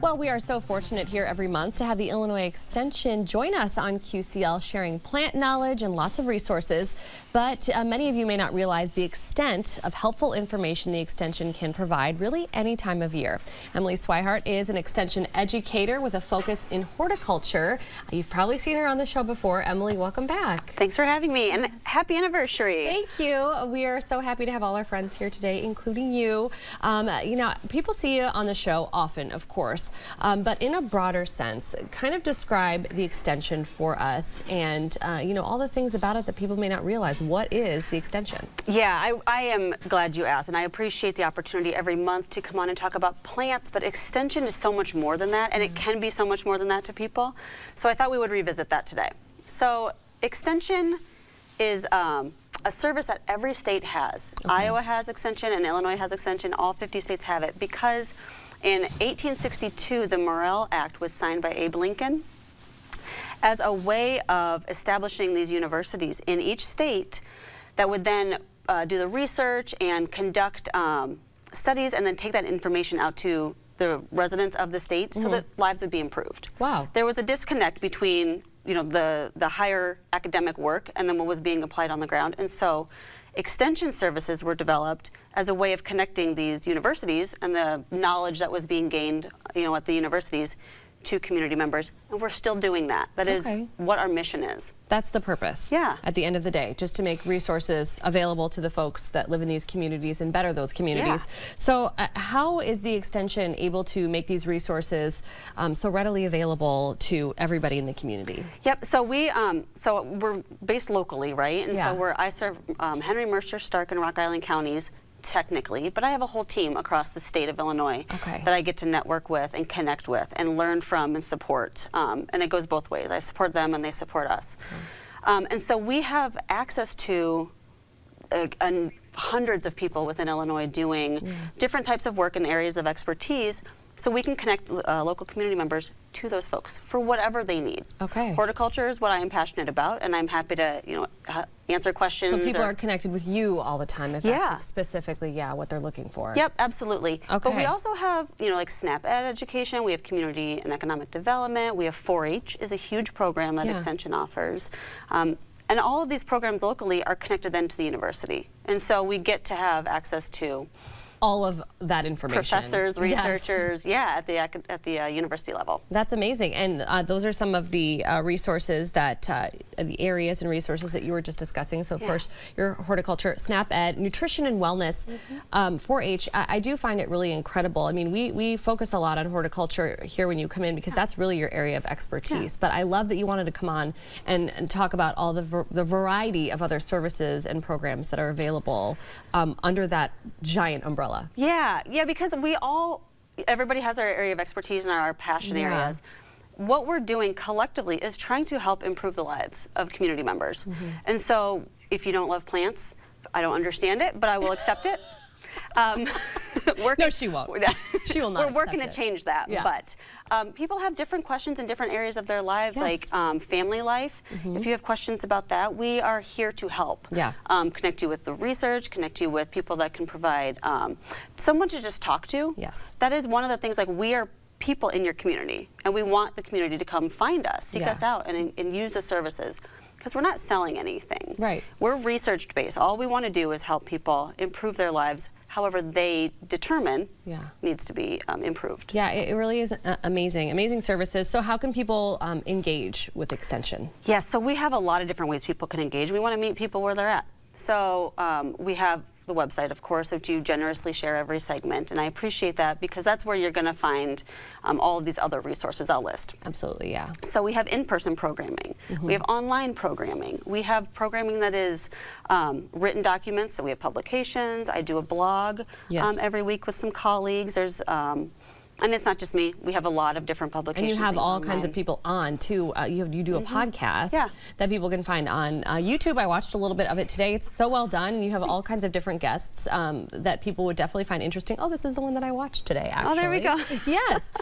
Well, we are so fortunate here every month to have the Illinois Extension join us on QCL, sharing plant knowledge and lots of resources. But many of you may not realize the extent of helpful information the Extension can provide really any time of year. Emily Swihart is an Extension educator with a focus in horticulture. You've probably seen her on the show before. Emily, welcome back. Thanks for having me, and happy anniversary. Thank you. We are so happy to have all our friends here today, including you. You know, people see you on the show often, of course, but in a broader sense, kind of describe the Extension for us and, you know, all the things about it that people may not realize. What is the Extension? Yeah, I am glad you asked, and I appreciate the opportunity every month to come on and talk about plants, but Extension is so much more than that, and it can be so much more than that to people. So I thought we would revisit that today. So Extension is a service that every state has. Okay. Iowa has Extension and Illinois has Extension. All 50 states have it because in 1862, the Morrill Act was signed by Abe Lincoln as a way of establishing these universities in each state that would then do the research and conduct studies and then take that information out to the residents of the state so that lives would be improved. Wow. There was a disconnect between the higher academic work and then what was being applied on the ground. And so Extension services were developed as a way of connecting these universities and the knowledge that was being gained, at the universities to community members, and we're still doing that. That is what our mission is. That's the purpose. Yeah. At the end of the day, just to make resources available to the folks that live in these communities and better those communities. Yeah. So how is the Extension able to make these resources so readily available to everybody in the community? Yep, so we're based locally, right? And so I serve Henry, Mercer, Stark, and Rock Island counties, technically, but I have a whole team across the state of Illinois that I get to network with and connect with and learn from and support. And it goes both ways. I support them and they support us. And so we have access to hundreds of people within Illinois doing different types of work in areas of expertise, so we can connect local community members to those folks for whatever they need. Okay. Horticulture is what I am passionate about, and I'm happy to, answer questions. So people are connected with you all the time, if that's specifically, what they're looking for. Yep, absolutely. Okay. But we also have, like SNAP Ed education. We have community and economic development. We have 4-H is a huge program that Extension offers. And all of these programs locally are connected then to the university. And so we get to have access to all of that information. Professors, researchers, at the university level. That's amazing, and those are some of the resources that, the areas and resources that you were just discussing. So of course, your horticulture, SNAP Ed, nutrition and wellness, 4-H, I do find it really incredible. I mean, we focus a lot on horticulture here when you come in because that's really your area of expertise. But I love that you wanted to come on and talk about all the variety of other services and programs that are available under that giant umbrella. Yeah, because everybody has our area of expertise and our passion areas. What we're doing collectively is trying to help improve the lives of community members. And so if you don't love plants, I don't understand it, but I will accept it. No, she won't. She will not. We're working to change that, but people have different questions in different areas of their lives, like family life. If you have questions about that, we are here to help. Connect you with the research, connect you with people that can provide someone to just talk to. That is one of the things, like, we are people in your community, and we want the community to come find us, seek us out, and use the services. Because we're not selling anything. Right. We're research-based. All we want to do is help people improve their lives however they determine needs to be improved. Yeah, it really is amazing services. So how can people engage with Extension? Yes, so we have a lot of different ways people can engage. We want to meet people where they're at. So we have the website, of course, which you generously share every segment, and I appreciate that because that's where you're going to find all of these other resources I'll list. Absolutely, yeah. So we have in-person programming. We have online programming. We have programming that is written documents, so we have publications. I do a blog every week with some colleagues. There's and it's not just me. We have a lot of different publications. And you have all kinds of people on, too. You do a podcast that people can find on YouTube. I watched a little bit of it today. It's so well done, and you have all kinds of different guests that people would definitely find interesting. Oh, this is the one that I watched today, actually. Oh, there we go. Yes.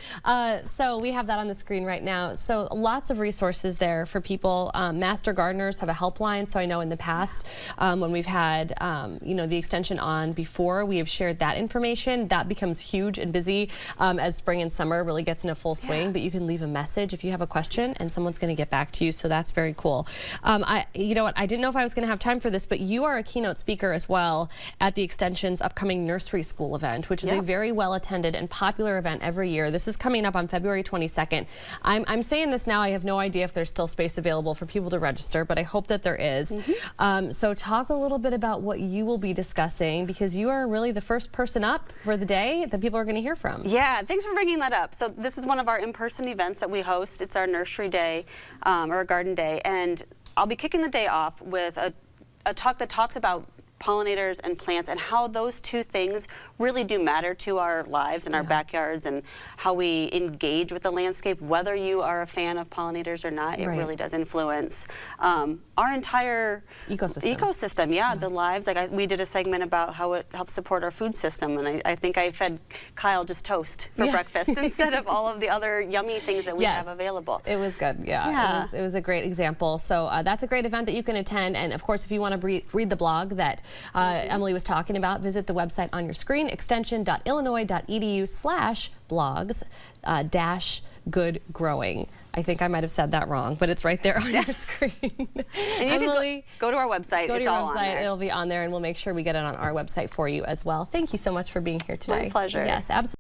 So we have that on the screen right now. So lots of resources there for people. Master gardeners have a helpline. So I know in the past when we've had the Extension on before, we have shared that information. That becomes huge and busy as spring and summer really gets into full swing, but you can leave a message if you have a question and someone's going to get back to you. So that's very cool. You know what? I didn't know if I was going to have time for this, but you are a keynote speaker as well at the Extension's upcoming nursery school event, which is a very well attended and popular event every year. This is coming up on February 22nd. I'm saying this now. I have no idea if there's still space available for people to register, but I hope that there is. So talk a little bit about what you will be discussing, because you are really the first person up for the day that people are going to hear from. Yeah, thanks for bringing that up. So this is one of our in-person events that we host. It's our nursery day or a garden day, and I'll be kicking the day off with a talk that talks about pollinators and plants and how those two things really do matter to our lives and our backyards and how we engage with the landscape. Whether you are a fan of pollinators or not, it really does influence our entire ecosystem. Yeah, the lives. Like we did a segment about how it helps support our food system, and I think I fed Kyle just toast for breakfast instead of all of the other yummy things that we have available. It was good. Yeah. It was a great example. So that's a great event that you can attend. And of course, if you want to read the blog that Emily was talking about, visit the website on your screen, extension.illinois.edu/blogs-good-growing. I think I might have said that wrong, but it's right there on your screen. And Emily, go to our website. Go to it's your all website. On there. It'll be on there, and we'll make sure we get it on our website for you as well. Thank you so much for being here today. My pleasure. Yes, absolutely.